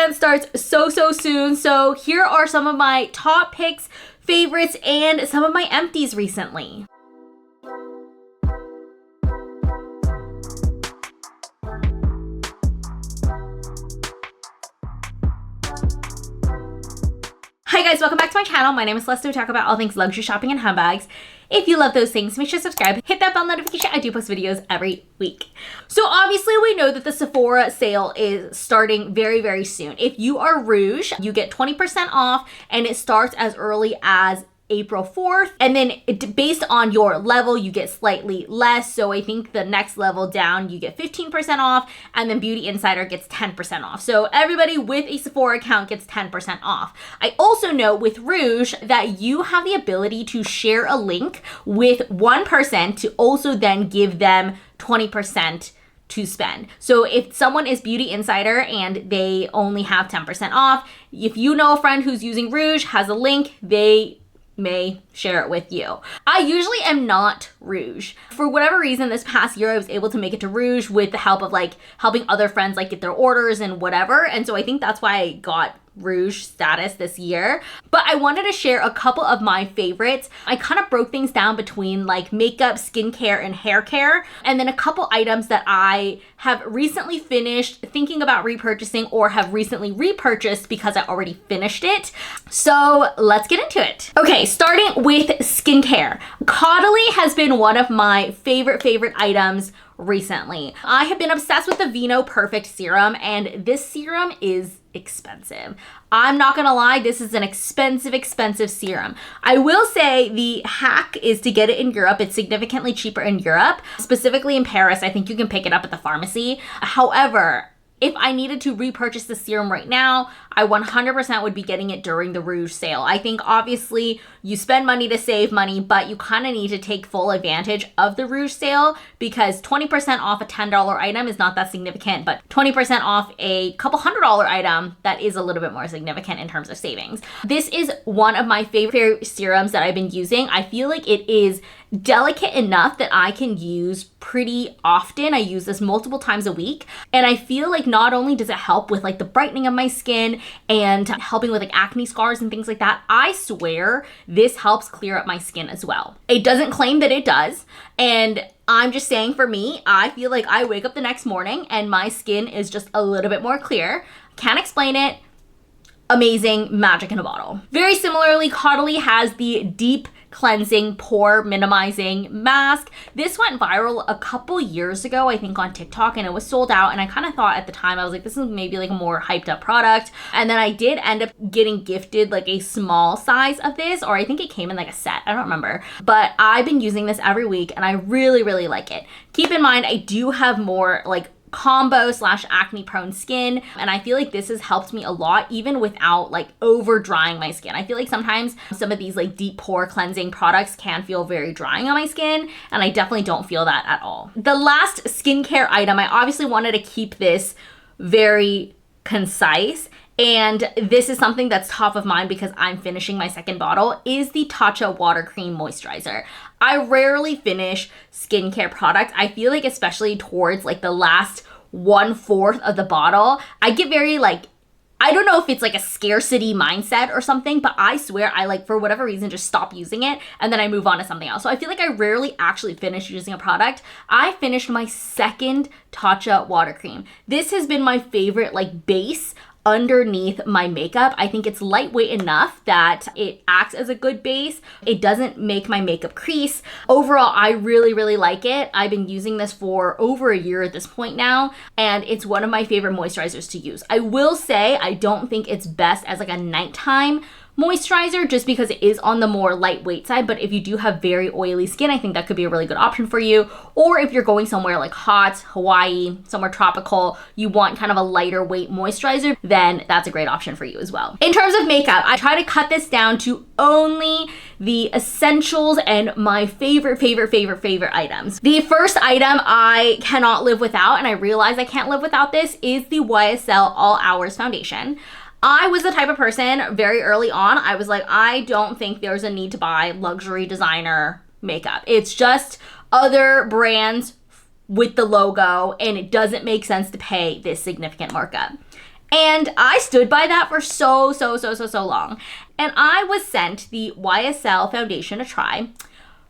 event starts so soon. So here are some of my top picks, favorites, and some of my empties recently. Hi guys, welcome back to my channel. My name is Celesta. We talk about all things luxury shopping and handbags. If you love those things, make sure to subscribe, hit that bell notification. I do post videos every week. So obviously we know that the Sephora sale is starting very soon. If you are Rouge, you get 20% off and it starts as early as April 4th. And then based on your level, you get slightly less. So I think the next level down, you get 15% off, and then Beauty Insider gets 10% off. So everybody with a Sephora account gets 10% off. I also know with Rouge that you have the ability to share a link with one person to also then give them 20% to spend. So if someone is Beauty Insider and they only have 10% off, if you know a friend who's using Rouge, has a link, they may share it with you. I usually am not Rouge. For whatever reason, this past year, I was able to make it to Rouge with the help of like helping other friends like get their orders and whatever. And so I think that's why I got Rouge status this year. But I wanted to share a couple of my favorites. I kind of broke things down between like makeup, skincare, and hair care, and then a couple items that I have recently finished, thinking about repurchasing, or have recently repurchased because I already finished it. So let's get into it. Okay, starting with skincare. Caudalie has been one of my favorite items recently. I have been obsessed with the Vino Perfect serum, and this serum is expensive. I'm not gonna lie, this is an expensive serum. I will say the hack is to get it in Europe. It's significantly cheaper in Europe, specifically in Paris. I think you can pick it up at the pharmacy. However, if I needed to repurchase the serum right now, I 100% would be getting it during the Rouge sale. I think obviously you spend money to save money, but you kind of need to take full advantage of the Rouge sale because 20% off a $10 item is not that significant, but 20% off a couple $100 item, that is a little bit more significant in terms of savings. This is one of my favorite serums that I've been using. I feel like it is delicate enough that I can use pretty often. I use this multiple times a week, and I feel like not only does it help with like the brightening of my skin and helping with like acne scars and things like that, I swear this helps clear up my skin as well. It doesn't claim that it does, and I'm just saying for me, I feel like I wake up the next morning and my skin is just a little bit more clear. Can't explain it. Amazing, magic in a bottle. Very similarly, Caudalie has the deep cleansing pore minimizing mask. This went viral a couple years ago, I think on TikTok, and it was sold out, and I kind of thought at the time, I was like, this is maybe like a more hyped up product. And then I did end up getting gifted like a small size of this, or I think it came in like a set, I don't remember. But I've been using this every week and I really like it. Keep in mind, I do have more like combo / acne prone skin, and I feel like this has helped me a lot even without like over drying my skin. I feel like sometimes some of these like deep pore cleansing products can feel very drying on my skin, and I definitely don't feel that at all. The last skincare item, I obviously wanted to keep this very concise, and this is something that's top of mind because I'm finishing my second bottle, is the Tatcha Water Cream Moisturizer. I rarely finish skincare products. I feel like especially towards like the last 1/4 of the bottle, I get very like, I don't know if it's like a scarcity mindset or something, but I swear I like, for whatever reason, just stop using it and then I move on to something else. So I feel like I rarely actually finish using a product. I finished my second Tatcha water cream. This has been my favorite like base underneath my makeup. I think it's lightweight enough that it acts as a good base. It doesn't make my makeup crease. Overall, I really like it. I've been using this for over a year at this point now, and it's one of my favorite moisturizers to use. I will say I don't think it's best as like a nighttime moisturizer just because it is on the more lightweight side, but if you do have very oily skin, I think that could be a really good option for you. Or if you're going somewhere like hot, Hawaii, somewhere tropical, you want kind of a lighter weight moisturizer, then that's a great option for you as well. In terms of makeup, I try to cut this down to only the essentials and my favorite items. The first item I cannot live without, and I realize I can't live without this, is the YSL All Hours Foundation. I was the type of person very early on, I was like, I don't think there's a need to buy luxury designer makeup. It's just other brands with the logo, and it doesn't make sense to pay this significant markup. And I stood by that for so long. And I was sent the YSL foundation to try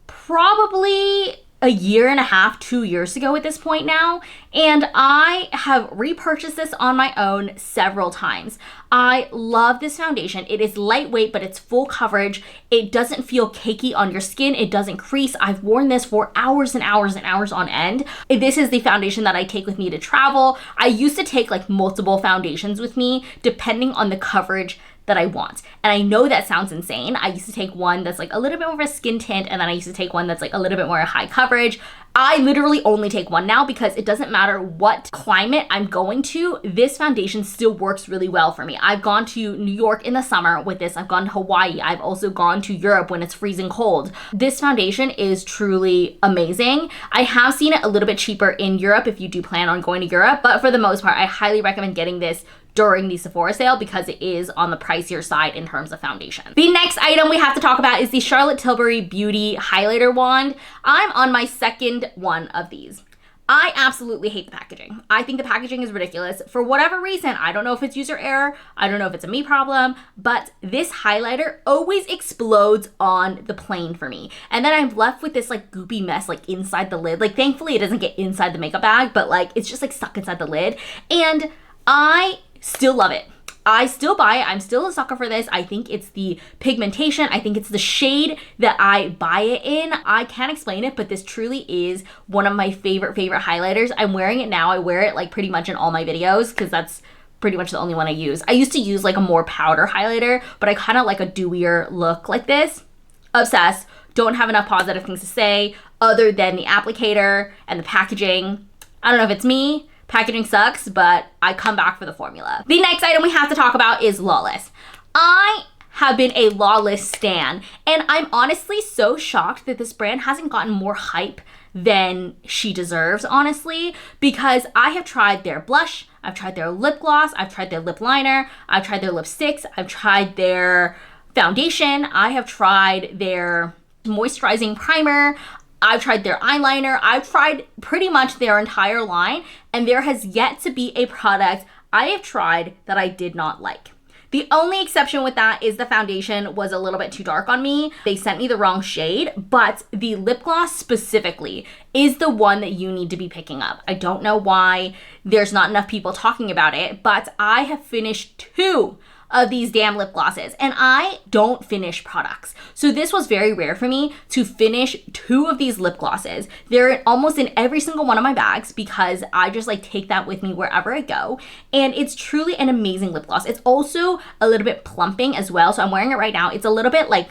probably a year and a half, 2 years ago at this point now, and I have repurchased this on my own several times. I love this foundation. It is lightweight, but it's full coverage. It doesn't feel cakey on your skin. It doesn't crease. I've worn this for hours and hours and hours on end. This is the foundation that I take with me to travel. I used to take like multiple foundations with me depending on the coverage that I want. And I know that sounds insane. I used to take one that's like a little bit more of a skin tint, and then I used to take one that's like a little bit more high coverage. I literally only take one now because it doesn't matter what climate I'm going to, this foundation still works really well for me. I've gone to New York in the summer with this. I've gone to Hawaii. I've also gone to Europe when it's freezing cold. This foundation is truly amazing. I have seen it a little bit cheaper in Europe if you do plan on going to Europe, but for the most part, I highly recommend getting this during the Sephora sale because it is on the pricier side in terms of foundation. The next item we have to talk about is the Charlotte Tilbury Beauty Highlighter Wand. I'm on my second one of these. I absolutely hate the packaging. I think the packaging is ridiculous. For whatever reason, I don't know if it's user error, I don't know if it's a me problem, but this highlighter always explodes on the plane for me. And then I'm left with this like goopy mess like inside the lid. Like thankfully it doesn't get inside the makeup bag, but like it's just like stuck inside the lid. And I still love it. I still buy it. I'm still a sucker for this. I think it's the pigmentation. I think it's the shade that I buy it in. I can't explain it, but this truly is one of my favorite highlighters. I'm wearing it now. I wear it like pretty much in all my videos because that's pretty much the only one I use. I used to use like a more powder highlighter, but I kind of like a dewier look like this. Obsessed. Don't have enough positive things to say other than the applicator and the packaging. I don't know if it's me. Packaging sucks, but I come back for the formula. The next item we have to talk about is Lawless. I have been a Lawless stan, and I'm honestly so shocked that this brand hasn't gotten more hype than she deserves, honestly, because I have tried their blush, I've tried their lip gloss, I've tried their lip liner, I've tried their lipsticks, I've tried their foundation, I have tried their moisturizing primer, I've tried their eyeliner, I've tried pretty much their entire line, and there has yet to be a product I have tried that I did not like. The only exception with that is the foundation was a little bit too dark on me. They sent me the wrong shade, but the lip gloss specifically is the one that you need to be picking up. I don't know why there's not enough people talking about it, but I have finished 2 of these damn lip glosses, and I don't finish products. So this was very rare for me to finish 2 of these lip glosses. They're almost in every single one of my bags because I just like take that with me wherever I go. And it's truly an amazing lip gloss. It's also a little bit plumping as well. So I'm wearing it right now. It's a little bit like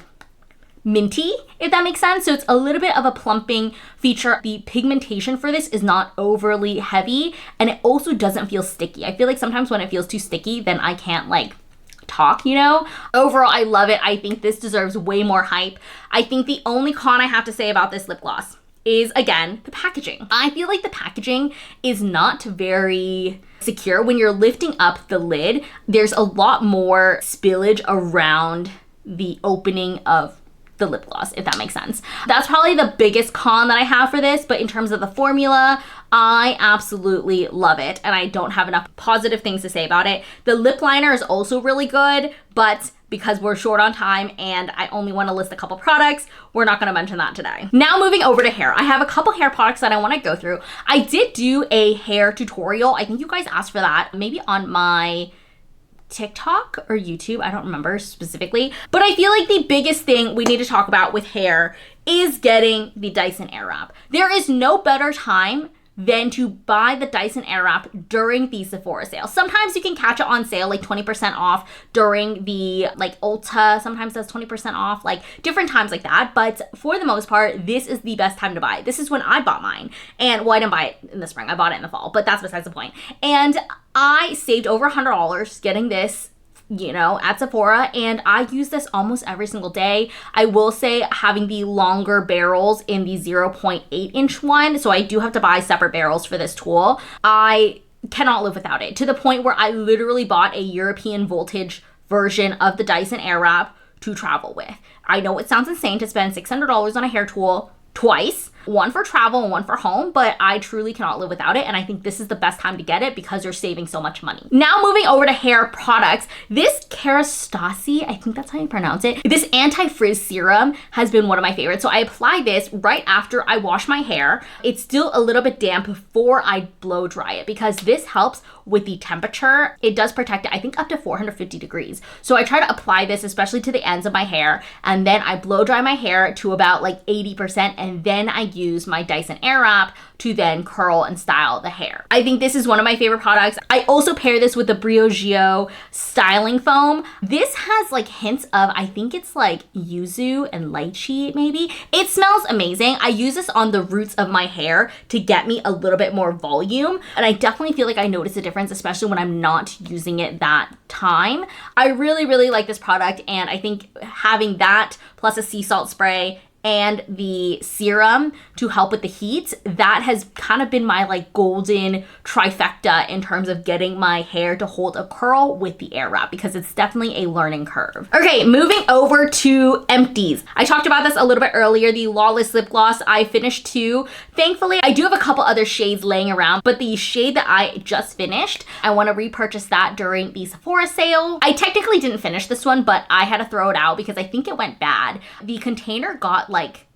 minty, if that makes sense. So it's a little bit of a plumping feature. The pigmentation for this is not overly heavy, and it also doesn't feel sticky. I feel like sometimes when it feels too sticky, then I can't like talk, you know? Overall, I love it. I think this deserves way more hype. I think the only con I have to say about this lip gloss is, again, the packaging. I feel like the packaging is not very secure. When you're lifting up the lid, there's a lot more spillage around the opening of the lip gloss, if that makes sense. That's probably the biggest con that I have for this, but in terms of the formula, I absolutely love it, and I don't have enough positive things to say about it. The lip liner is also really good, but because we're short on time and I only want to list a couple products, we're not going to mention that today. Now moving over to hair. I have a couple hair products that I want to go through. I did do a hair tutorial. I think you guys asked for that, maybe on my TikTok or YouTube, I don't remember specifically, but I feel like the biggest thing we need to talk about with hair is getting the Dyson Airwrap. There is no better time than to buy the Dyson Airwrap during the Sephora sale. Sometimes you can catch it on sale, like 20% off during the like Ulta, sometimes that's 20% off, like different times like that. But for the most part, this is the best time to buy it. This is when I bought mine. And well, I didn't buy it in the spring, I bought it in the fall, but that's besides the point. And I saved over $100 getting this, you know, at Sephora, and I use this almost every single day. I will say having the longer barrels in the 0.8 inch one, so I do have to buy separate barrels for this tool. I cannot live without it, to the point where I literally bought a European voltage version of the Dyson Airwrap to travel with. I know it sounds insane to spend $600 on a hair tool twice, one for travel and one for home, but I truly cannot live without it. And I think this is the best time to get it because you're saving so much money. Now moving over to hair products, this Kerastase, I think that's how you pronounce it. This anti-frizz serum has been one of my favorites. So I apply this right after I wash my hair. It's still a little bit damp before I blow dry it because this helps with the temperature. It does protect it, I think up to 450 degrees. So I try to apply this especially to the ends of my hair, and then I blow dry my hair to about like 80%, and then I use my Dyson Airwrap to then curl and style the hair. I think this is one of my favorite products. I also pair this with the Briogeo styling foam. This has like hints of, I think it's like yuzu and lychee maybe. It smells amazing. I use this on the roots of my hair to get me a little bit more volume, and I definitely feel like I notice a difference, especially when I'm not using it that time. I really, really like this product, and I think having that plus a sea salt spray and the serum to help with the heat, that has kind of been my like golden trifecta in terms of getting my hair to hold a curl with the Airwrap, because it's definitely a learning curve. Okay, moving over to Empties. I talked about this a little bit earlier, the Lawless lip gloss. I finished two. Thankfully, I do have a couple other shades laying around, but the shade that I just finished, I want to repurchase that during the Sephora sale. I technically didn't finish this one, but I had to throw it out because I think it went bad. The container got like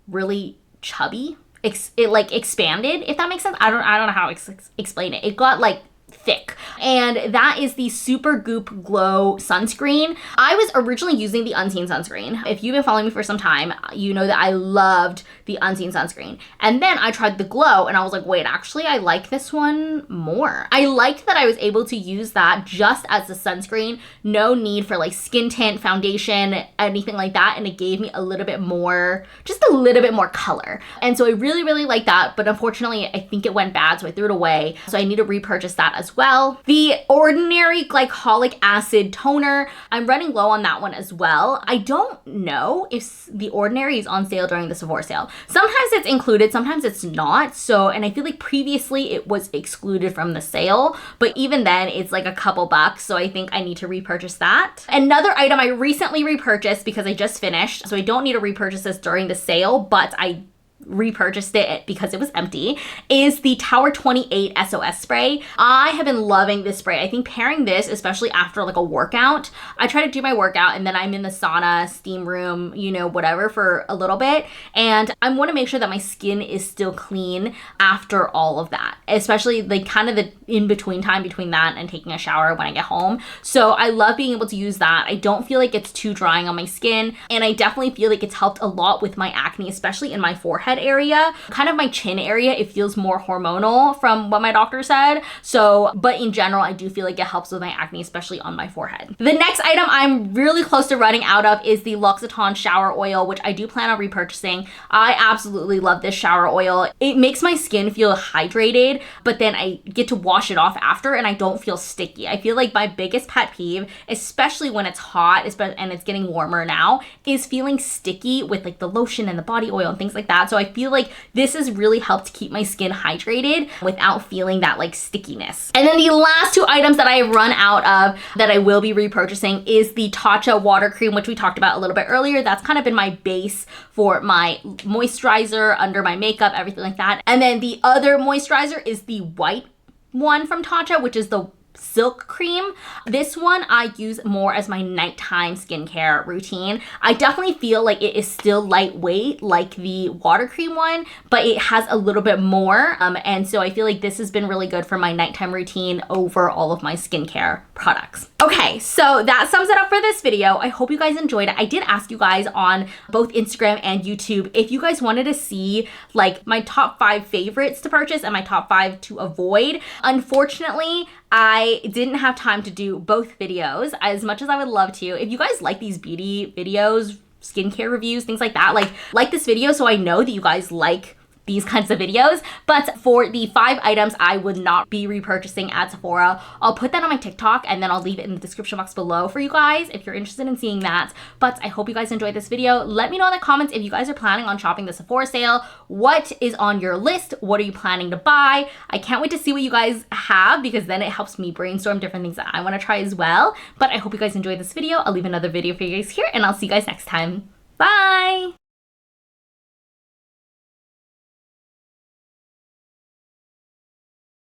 really chubby. It like expanded, if that makes sense. I don't know how to explain it. It got like thick, and that is the Super Goop Glow sunscreen. I was originally using the Unseen sunscreen. If you've been following me for some time, you know that I loved the Unseen sunscreen, and then I tried the Glow and I was like, wait, actually I like this one more. I liked that I was able to use that just as a sunscreen, no need for like skin tint, foundation, anything like that, and it gave me a little bit more, just a little bit more color. And so I really, really like that, but unfortunately I think it went bad, so I threw it away. So I need to repurchase that as well. The Ordinary Glycolic Acid Toner, I'm running low on that one as well. I don't know if the Ordinary is on sale during the Sephora sale. Sometimes it's included, sometimes it's not. So, and I feel like previously it was excluded from the sale, but even then it's like a couple bucks. So I think I need to repurchase that. Another item I recently repurchased because I just finished, so I don't need to repurchase this during the sale, but I repurchased it because it was empty, is the Tower 28 SOS spray. I have been loving this spray. I think pairing this, especially after like a workout, I try to do my workout and then I'm in the sauna, steam room, you know, whatever for a little bit. And I want to make sure that my skin is still clean after all of that, especially like kind of the in-between time between that and taking a shower when I get home. So I love being able to use that. I don't feel like it's too drying on my skin. And I definitely feel like it's helped a lot with my acne, especially in my forehead area, kind of my chin area. It feels more hormonal from what my doctor said. So, but in general, I do feel like it helps with my acne, especially on my forehead. The next item I'm really close to running out of is the L'Occitane shower oil, which I do plan on repurchasing. I absolutely love this shower oil. It makes my skin feel hydrated, but then I get to wash it off after and I don't feel sticky. I feel like my biggest pet peeve, especially when it's hot and it's getting warmer now, is feeling sticky with like the lotion and the body oil and things like that. So I feel like this has really helped keep my skin hydrated without feeling that like stickiness. And then the last two items that I have run out of that I will be repurchasing is the Tatcha water cream, which we talked about a little bit earlier. That's kind of been my base for my moisturizer under my makeup, everything like that. And then the other moisturizer is the white one from Tatcha, which is the Silk Cream. This one I use more as my nighttime skincare routine. I definitely feel like it is still lightweight like the water cream one, but it has a little bit more. And so I feel like this has been really good for my nighttime routine over all of my skincare products. Okay, so that sums it up for this video. I hope you guys enjoyed it. I did ask you guys on both Instagram and YouTube if you guys wanted to see like my top 5 favorites to purchase and my top 5 to avoid. Unfortunately, I didn't have time to do both videos as much as I would love to. If you guys like these beauty videos, skincare reviews, things like that, like this video so I know that you guys like these kinds of videos. But for the 5 items I would not be repurchasing at Sephora, I'll put that on my TikTok and then I'll leave it in the description box below for you guys if you're interested in seeing that. But I hope you guys enjoyed this video. Let me know in the comments if you guys are planning on shopping the Sephora sale. What is on your list? What are you planning to buy? I can't wait to see what you guys have because then it helps me brainstorm different things that I want to try as well. But I hope you guys enjoyed this video. I'll leave another video for you guys here and I'll see you guys next time. Bye!